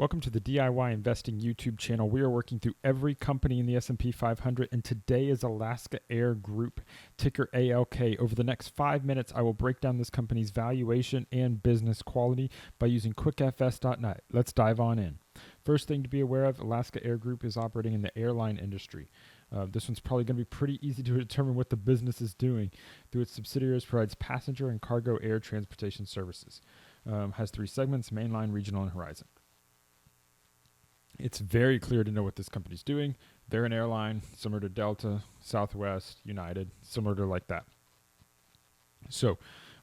Welcome to the DIY Investing YouTube channel. We are working through every company in the S&P 500, and today is Alaska Air Group, ticker ALK. Over the next 5 minutes, I will break down this company's valuation and business quality by using quickfs.net. Let's dive on in. First thing to be aware of, Alaska Air Group is operating in the airline industry. This one's probably going to be pretty easy to determine what the business is doing. Through its subsidiaries, provides passenger and cargo air transportation services. Has 3 segments: mainline, regional, and horizon. It's very clear to know what this company's doing. They're an airline similar to Delta, Southwest, United, similar to like that. So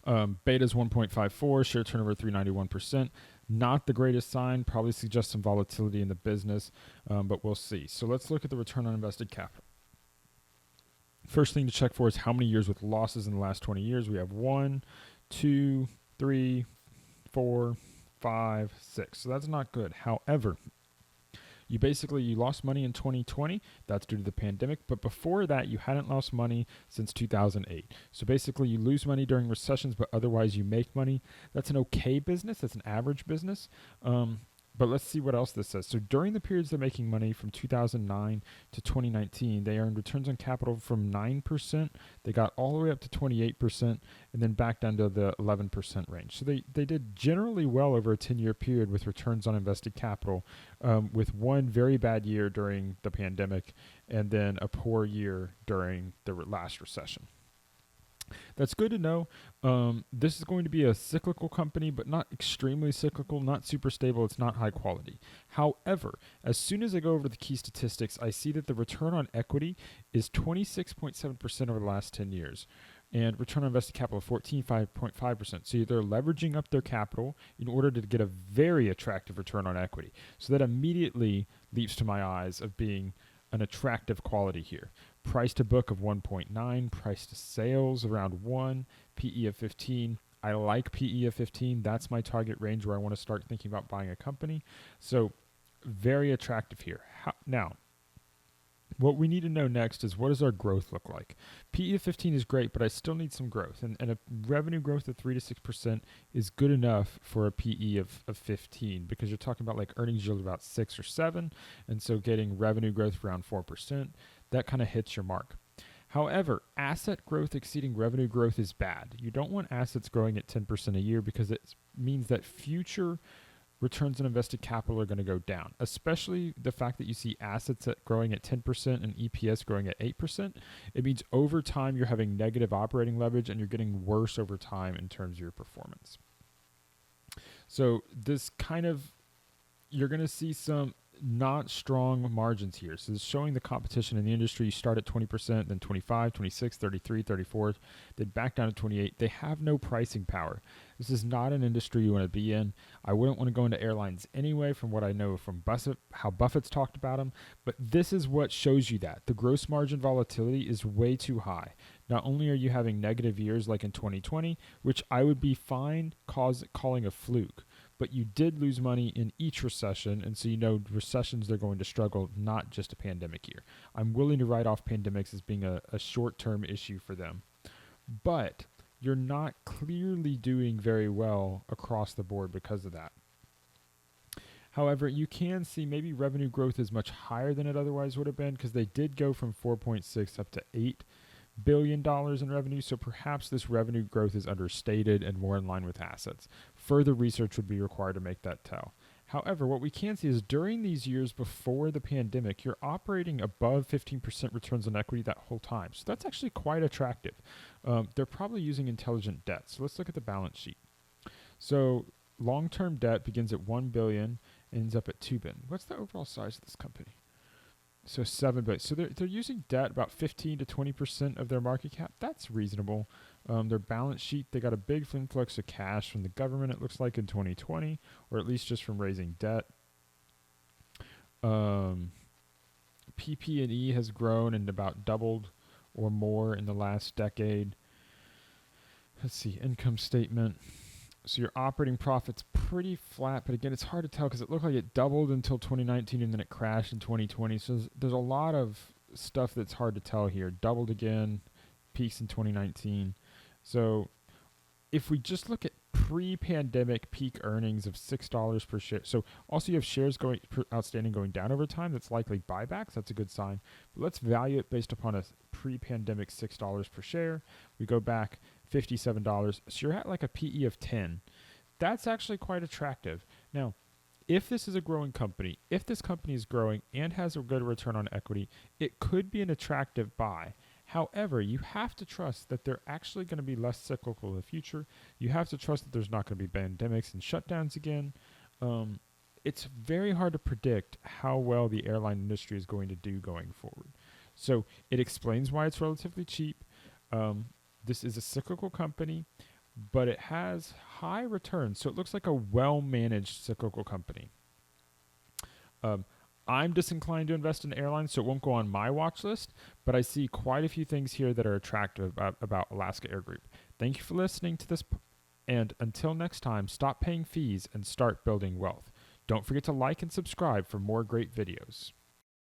beta is 1.54, share turnover 391%. Not the greatest sign, probably suggests some volatility in the business, but we'll see. So let's look at the return on invested capital. First thing to check for is how many years with losses in the last 20 years. We have 1, 2, 3, 4, 5, 6. So that's not good. However, you lost money in 2020. That's due to the pandemic. But before that, you hadn't lost money since 2008. So basically, you lose money during recessions, but otherwise you make money. That's an okay business. That's an average business. But let's see what else this says. So during the periods they're making money from 2009 to 2019, they earned returns on capital from 9%. They got all the way up to 28% and then back down to the 11% range. So they did generally well over a 10-year period with returns on invested capital, with one very bad year during the pandemic and then a poor year during the last recession. That's good to know. This is going to be a cyclical company, but not extremely cyclical, not super stable. It's not high quality. However, as soon as I go over the key statistics, I see that the return on equity is 26.7% over the last 10 years. And return on invested capital of 14.5%. So they're leveraging up their capital in order to get a very attractive return on equity. So that immediately leaps to my eyes of being an attractive quality here. Price to book of 1.9, price to sales around 1, PE of 15. I like PE of 15. That's my target range where I want to start thinking about buying a company. So very attractive here. Now, what we need to know next is, what does our growth look like? PE of 15 is great, but I still need some growth. And a revenue growth of 3 to 6% is good enough for a PE of 15, because you're talking about like earnings yield of about 6 or 7. And so getting revenue growth around 4%, that kind of hits your mark. However, asset growth exceeding revenue growth is bad. You don't want assets growing at 10% a year, because it means that future returns on invested capital are going to go down, especially the fact that you see assets growing at 10% and EPS growing at 8%. It means over time you're having negative operating leverage and you're getting worse over time in terms of your performance. So this you're going to see some not strong margins here. So it's showing the competition in the industry. You start at 20%, then 25, 26, 33, 34, then back down to 28. They have no pricing power. This is not an industry you want to be in. I wouldn't want to go into airlines anyway, from what I know from how Buffett's talked about them. But this is what shows you that. The gross margin volatility is way too high. Not only are you having negative years like in 2020, which I would be fine calling a fluke, but you did lose money in each recession, and so you know recessions, they're going to struggle, not just a pandemic year. I'm willing to write off pandemics as being a short-term issue for them. But you're not clearly doing very well across the board because of that. However, you can see maybe revenue growth is much higher than it otherwise would have been, because they did go from 4.6 up to $8 billion in revenue, so perhaps this revenue growth is understated and more in line with assets. Further research would be required to make that tell. However, what we can see is during these years before the pandemic, you're operating above 15% returns on equity that whole time. So that's actually quite attractive. They're probably using intelligent debt. So let's look at the balance sheet. So long-term debt begins at $1 billion, ends up at $2 billion. What's the overall size of this company? So $7 billion. So they're using debt about 15 to 20% of their market cap. That's reasonable. Their balance sheet, they got a big influx of cash from the government, it looks like, in 2020, or at least just from raising debt. PP&E has grown and about doubled or more in the last decade. Let's see, income statement. So your operating profit's pretty flat, but again, it's hard to tell because it looked like it doubled until 2019 and then it crashed in 2020. So there's a lot of stuff that's hard to tell here. Doubled again, peaks in 2019. So if we just look at pre-pandemic peak earnings of $6 per share. So also you have shares outstanding going down over time. That's likely buybacks. That's a good sign. But let's value it based upon a pre-pandemic $6 per share. We go back $57. So you're at like a PE of 10. That's actually quite attractive. Now, if this is a growing company, if this company is growing and has a good return on equity, it could be an attractive buy. However, you have to trust that they're actually going to be less cyclical in the future. You have to trust that there's not going to be pandemics and shutdowns again. It's very hard to predict how well the airline industry is going to do going forward. So it explains why it's relatively cheap. This is a cyclical company, but it has high returns. So it looks like a well-managed cyclical company. I'm disinclined to invest in airlines, so it won't go on my watch list, but I see quite a few things here that are attractive about Alaska Air Group. Thank you for listening to this, and until next time, stop paying fees and start building wealth. Don't forget to like and subscribe for more great videos.